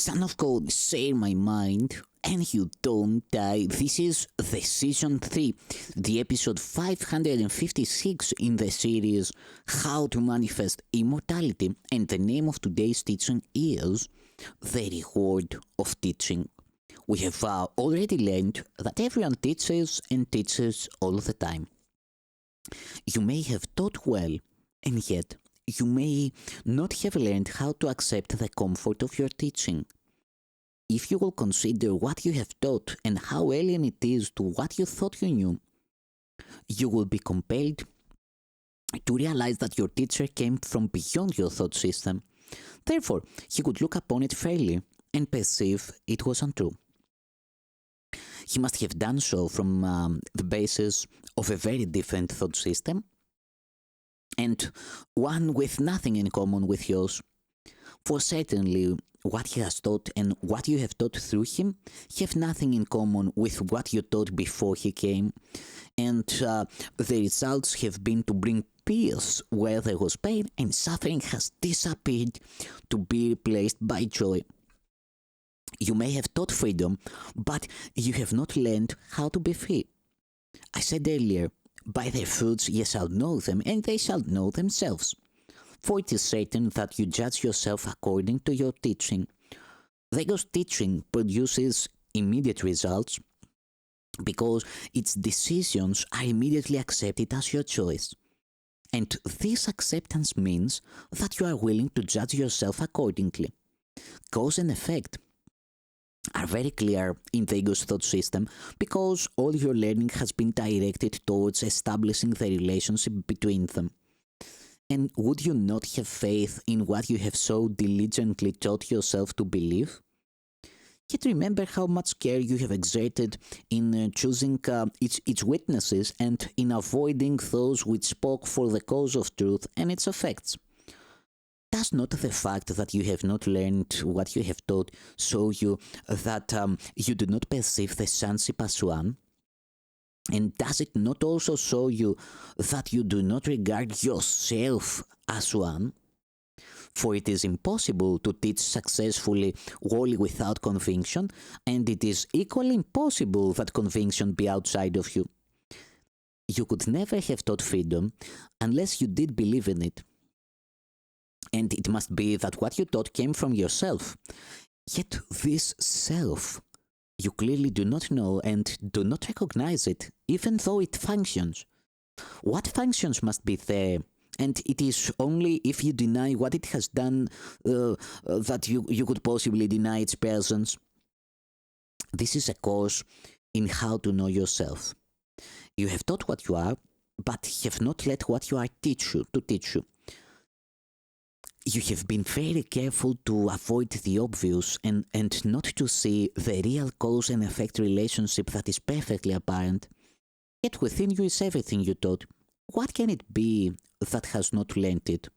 Son of God, share my mind, and you don't die. This is the season 3, the episode 556 in the series How to Manifest Immortality, and the name of today's teaching is The Reward of Teaching. We have already learned that everyone teaches and teaches all the time. You may have taught well, and yet you may not have learned how to accept the comfort of your teaching. If you will consider what you have taught and how alien it is to what you thought you knew, you will be compelled to realize that your teacher came from beyond your thought system. Therefore, he could look upon it fairly and perceive it was untrue. He must have done so from the basis of a very different thought system, and one with nothing in common with yours. For certainly, what he has taught and what you have taught through him have nothing in common with what you taught before he came, and the results have been to bring peace where there was pain, and suffering has disappeared to be replaced by joy. You may have taught freedom, but you have not learned how to be free. I said earlier, by their fruits ye shall know them, and they shall know themselves. For it is certain that you judge yourself according to your teaching. Those teaching produces immediate results because its decisions are immediately accepted as your choice. And this acceptance means that you are willing to judge yourself accordingly. Cause and effect are very clear in the ego's thought system because all your learning has been directed towards establishing the relationship between them. And would you not have faith in what you have so diligently taught yourself to believe? Yet remember how much care you have exerted in choosing its witnesses and in avoiding those which spoke for the cause of truth and its effects. Does not the fact that you have not learned what you have taught show you that you do not perceive the sonship as one? And does it not also show you that you do not regard yourself as one? For it is impossible to teach successfully wholly without conviction, and it is equally impossible that conviction be outside of you. You could never have taught freedom unless you did believe in it. And it must be that what you taught came from yourself. Yet this self, you clearly do not know and do not recognize it, even though it functions. What functions must be there? And it is only if you deny what it has done that you could possibly deny its presence. This is a course in how to know yourself. You have taught what you are, but have not let what you are teach you. You have been very careful to avoid the obvious and not to see the real cause and effect relationship that is perfectly apparent. Yet within you is everything you taught. What can it be that has not learned it?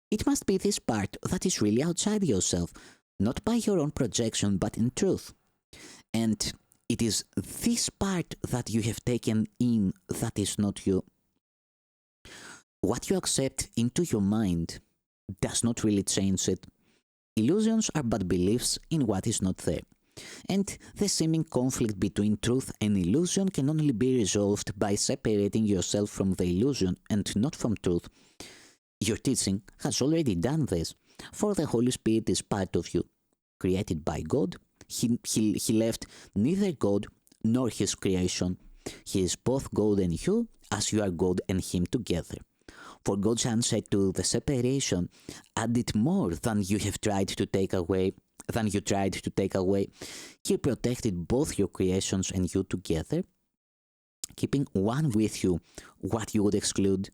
It must be this part that is really outside yourself, not by your own projection but in truth. And it is this part that you have taken in that is not you. What you accept into your mind does not really change it. Illusions are but beliefs in what is not there. And the seeming conflict between truth and illusion can only be resolved by separating yourself from the illusion and not from truth. Your teaching has already done this, for the Holy Spirit is part of you. Created by God, he left neither God nor his creation. He is both God and you, as you are God and him together. For God's answer to the separation added more than you tried to take away. He protected both your creations and you together, keeping one with you what you would exclude,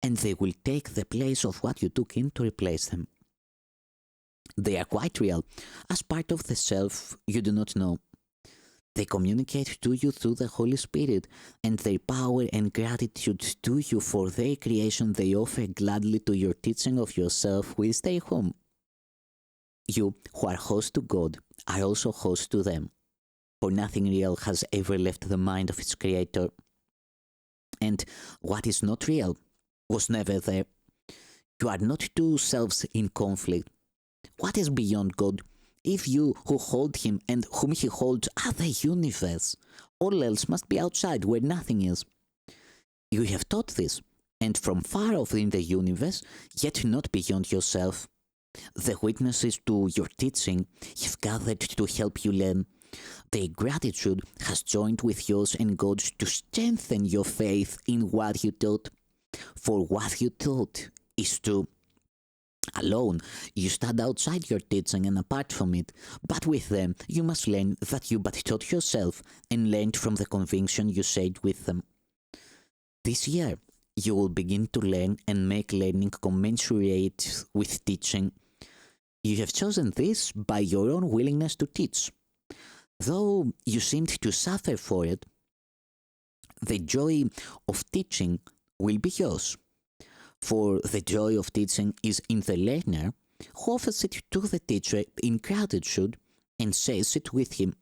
and they will take the place of what you took in to replace them. They are quite real, as part of the self you do not know. They communicate to you through the Holy Spirit, and their power and gratitude to you for their creation they offer gladly to your teaching of yourself who is their home. You, who are host to God, are also host to them, for nothing real has ever left the mind of its Creator. And what is not real was never there. You are not two selves in conflict. What is beyond God If you who hold him and whom he holds are the universe, all else must be outside where nothing is. You have taught this, and from far off in the universe, yet not beyond yourself. The witnesses to your teaching have gathered to help you learn. Their gratitude has joined with yours and God's to strengthen your faith in what you taught. For what you taught is true. Alone, you stand outside your teaching and apart from it, but with them you must learn that you but taught yourself and learned from the conviction you shared with them. This year, you will begin to learn and make learning commensurate with teaching. You have chosen this by your own willingness to teach. Though you seemed to suffer for it, the joy of teaching will be yours. For the joy of teaching is in the learner who offers it to the teacher in gratitude and shares it with him.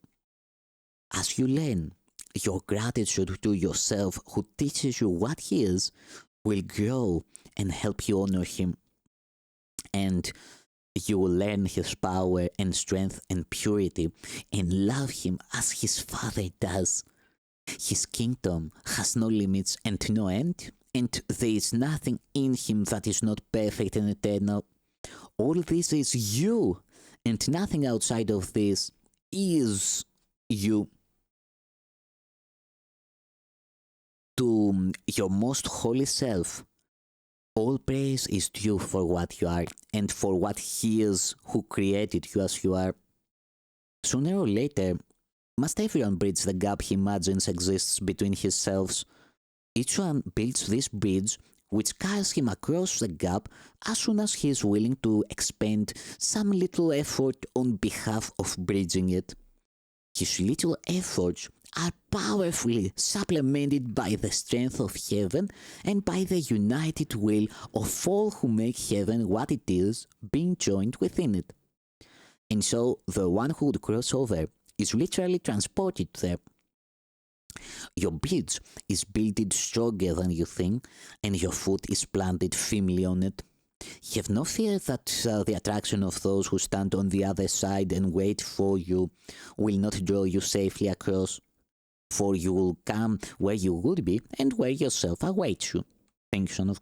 As you learn, your gratitude to yourself who teaches you what he is will grow and help you honor him. And you will learn his power and strength and purity and love him as his Father does. His kingdom has no limits and no end, and there is nothing in him that is not perfect and eternal. All this is you, and nothing outside of this is you. To your most holy self, all praise is due for what you are and for what he is who created you as you are. Sooner or later, must everyone bridge the gap he imagines exists between his selves? Each one builds this bridge which carries him across the gap as soon as he is willing to expend some little effort on behalf of bridging it. His little efforts are powerfully supplemented by the strength of heaven and by the united will of all who make heaven what it is, being joined within it. And so the one who would cross over is literally transported there. Your bridge is builded stronger than you think, and your foot is planted firmly on it. Have no fear that the attraction of those who stand on the other side and wait for you will not draw you safely across, for you will come where you would be and where yourself awaits you. Thank you, son of